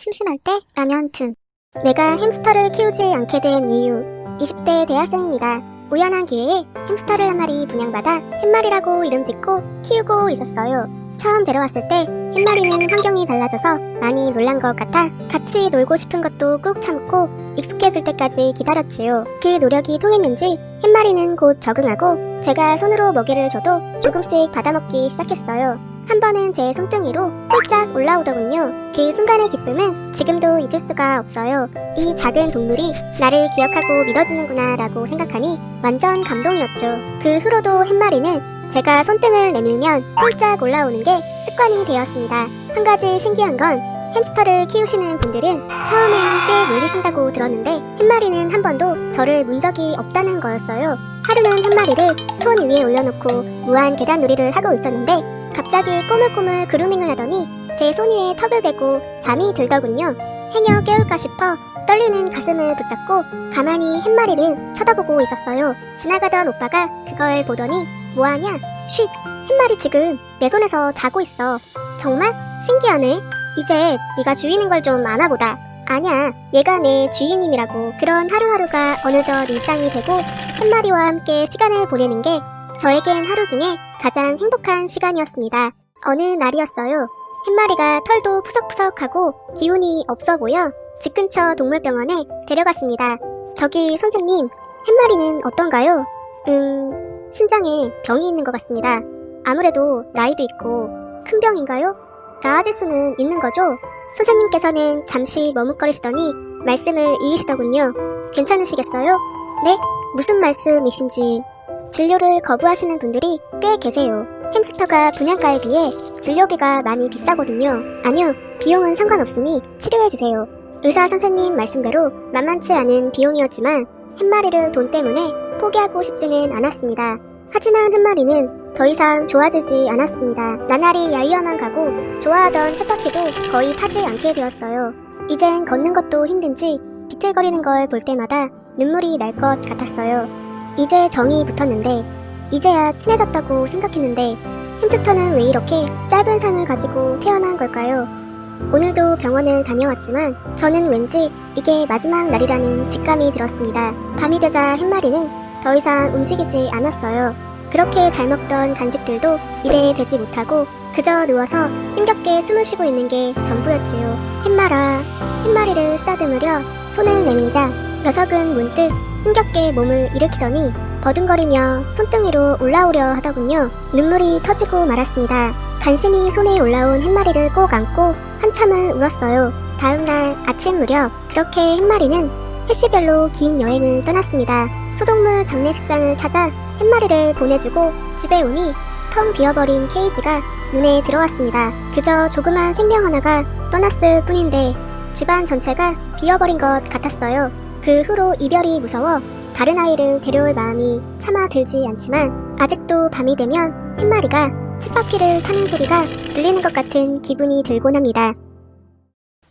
심심할 때 라면 틈. 내가 햄스터를 키우지 않게 된 이유. 20대 대학생입니다. 우연한 기회에 햄스터를 한 마리 분양받아 햇마리라고 이름 짓고 키우고 있었어요. 처음 데려왔을 때 햇마리는 환경이 달라져서 많이 놀란 것 같아 같이 놀고 싶은 것도 꾹 참고 익숙해질 때까지 기다렸지요. 그 노력이 통했는지 햇마리는 곧 적응하고 제가 손으로 먹이를 줘도 조금씩 받아먹기 시작했어요. 한 번은 제 손등위로 홀짝 올라오더군요. 그 순간의 기쁨은 지금도 잊을 수가 없어요. 이 작은 동물이 나를 기억하고 믿어주는구나 라고 생각하니 완전 감동이었죠. 그 후로도 햇마리는 제가 손등을 내밀면 홀짝 올라오는 게 습관이 되었습니다. 한 가지 신기한 건 햄스터를 키우시는 분들은 처음엔 꽤 놀리신다고 들었는데 햇마리는 한 번도 저를 문 적이 없다는 거였어요. 하루는 햇마리를 손 위에 올려놓고 무한 계단놀이를 하고 있었는데 갑자기 꼬물꼬물 그루밍을 하더니 제 손 위에 턱을 대고 잠이 들더군요. 행여 깨울까 싶어 떨리는 가슴을 붙잡고 가만히 햇마리를 쳐다보고 있었어요. 지나가던 오빠가 그걸 보더니 뭐하냐? 쉿! 햇마리 지금 내 손에서 자고 있어. 정말? 신기하네. 이제 네가 주인인 걸 좀 아나보다. 아냐, 얘가 내 주인님이라고. 그런 하루하루가 어느덧 일상이 되고 햇마리와 함께 시간을 보내는 게 저에겐 하루 중에 가장 행복한 시간이었습니다. 어느 날이었어요. 햇마리가 털도 푸석푸석하고 기운이 없어 보여 집 근처 동물병원에 데려갔습니다. 저기 선생님, 햇마리는 어떤가요? 신장에 병이 있는 것 같습니다. 아무래도 나이도 있고 큰 병인가요? 나아질 수는 있는 거죠? 선생님께서는 잠시 머뭇거리시더니 말씀을 이으시더군요. 괜찮으시겠어요? 네? 무슨 말씀이신지. 진료를 거부하시는 분들이 꽤 계세요. 햄스터가 분양가에 비해 진료비가 많이 비싸거든요. 아니요, 비용은 상관없으니 치료해주세요. 의사 선생님 말씀대로 만만치 않은 비용이었지만 햇마리를 돈 때문에 포기하고 싶지는 않았습니다. 하지만 햇마리는 더 이상 좋아지지 않았습니다. 나날이 야유어만 가고 좋아하던 쳇바퀴도 거의 타지 않게 되었어요. 이젠 걷는 것도 힘든지 비틀거리는 걸 볼 때마다 눈물이 날 것 같았어요. 이제 정이 붙었는데 이제야 친해졌다고 생각했는데 햄스터는 왜 이렇게 짧은 삶을 가지고 태어난 걸까요? 오늘도 병원을 다녀왔지만 저는 왠지 이게 마지막 날이라는 직감이 들었습니다. 밤이 되자 햇마리는 더 이상 움직이지 않았어요. 그렇게 잘 먹던 간식들도 입에 대지 못하고 그저 누워서 힘겹게 숨을 쉬고 있는 게 전부였지요. 햇마리를 쓰다듬으려 손을 내밀자 녀석은 문득 힘겹게 몸을 일으키더니 버둥거리며 손등위로 올라오려 하더군요. 눈물이 터지고 말았습니다. 간신히 손에 올라온 햇마리를 꼭 안고 한참을 울었어요. 다음날 아침 무렵 그렇게 햇마리는 해시별로 긴 여행을 떠났습니다. 소동물 장례식장을 찾아 햇마리를 보내주고 집에 오니 텅 비어버린 케이지가 눈에 들어왔습니다. 그저 조그만 생명 하나가 떠났을 뿐인데 집안 전체가 비어버린 것 같았어요. 그 후로 이별이 무서워 다른 아이를 데려올 마음이 차마 들지 않지만 아직도 밤이 되면 햇마리가 쳇바퀴를 타는 소리가 들리는 것 같은 기분이 들곤 합니다.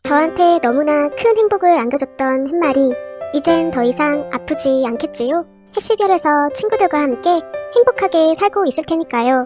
저한테 너무나 큰 행복을 안겨줬던 햇마리, 이젠 더 이상 아프지 않겠지요? 해시별에서 친구들과 함께 행복하게 살고 있을 테니까요.